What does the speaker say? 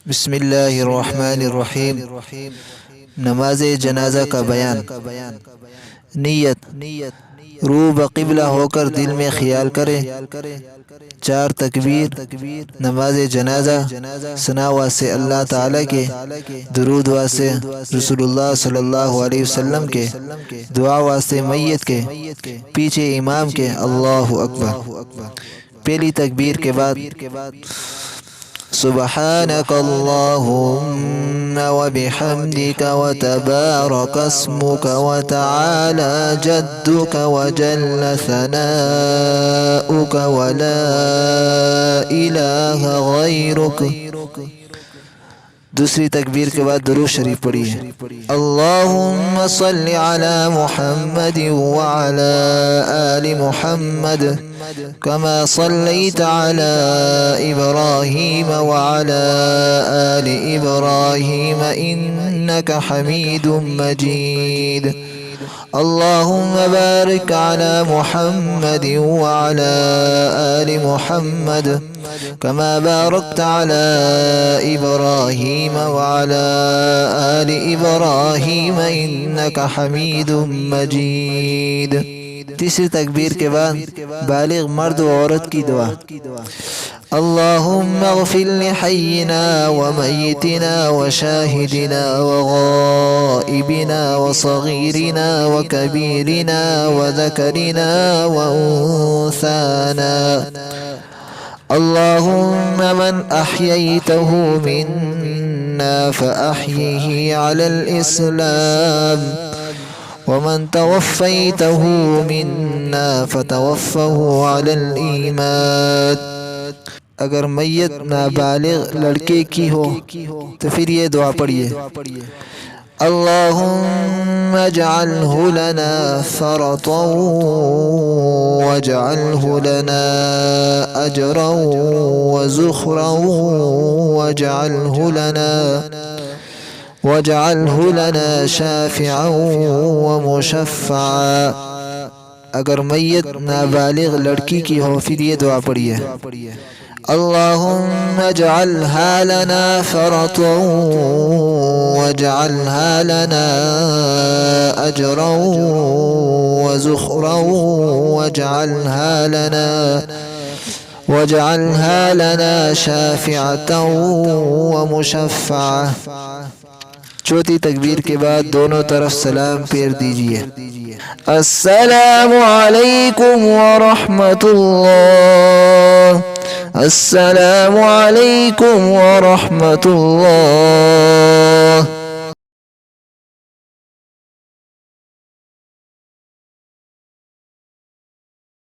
बिस्मिल्लाहिर्रहमानिर्रहीम। नमाज जनाजा का बयान। नियत। रूह बक़िबला होकर दिल में ख्याल करे। 4 तकबीर। नमाज जनाजा सना वास्ते अल्लाह ताला के, दुरूद वास्ते रसूलुल्लाह सल्लल्लाहु अलैहि वसल्लम के, दुआ वास्ते मैयत के, पीछे इमाम के अल्लाहु अकबर। पहली तकबीर के बाद सुबहानक अल्लाहुम्मा व बिहम्दिक व तबारक अस्मुक व तआला जद्दुक व जल्ल सनाउक व ला इलाहा गैरुक। दूसरी तकबीर के बाद दुरूद शरीफ पढ़िए। अल्लाहुम्मा सल्लि अला मुहम्मद व अला आलि मुहम्मद कमा सल्लैत अला इब्राहीम व अला आलि इब्राहीम इन्नका हमीदुम मजीद। अल्लाहुम्मा बारिक अला मुहम्मद व अला आलि मुहम्मद कमा बारकत अला इब्राहीम व अला आलि इब्राहीम इन्नका हमीदुम मजीद। तीसरी तकबीर के बाद बालिग मर्द व औरत की दुआ। अल्लाहुम्मा अग़फ़िर लिहय्यिना व मय्यितिना व शाहिदिना व गाइबिना व सगीरिना व कबीरिना व ज़करिना व उन्साना। अल्लाहुम्मा मन अह्यय्तहु मिन्ना फ़अह्यिही अलल इस्लाम व मन तवफ़्फ़यतहु मिन्ना फ़तवफ़्फ़हु अलल ईमान। अगर मैयत नाबालिग लड़के की हो तो फिर ये दुआ पढ़िए। अल्लाहुम्मा जअल्हु लना फ़रतन वजअल्हु लना अजरन व ज़ुख़रन वजअल्हु लना शाफ़िअन व मुशफ़्फ़अन। अगर मैयत नाबालिग लड़की की हो फिर ये दुआ पढ़िए। अल्लाहुम्मा जअल्हा लना फ़रतन वजअल्हा लना अजरन व ज़ुख़रन वजअल्हा लना शाफ़िअतन व मुशफ़्फ़अन। चौथी तकबीर के बाद दोनों तरफ सलाम फेर दीजिए। अस्सलामु अलैकुम व रहमतुल्लाह। अस्सलामु अलैकुम व रहमतुल्लाह।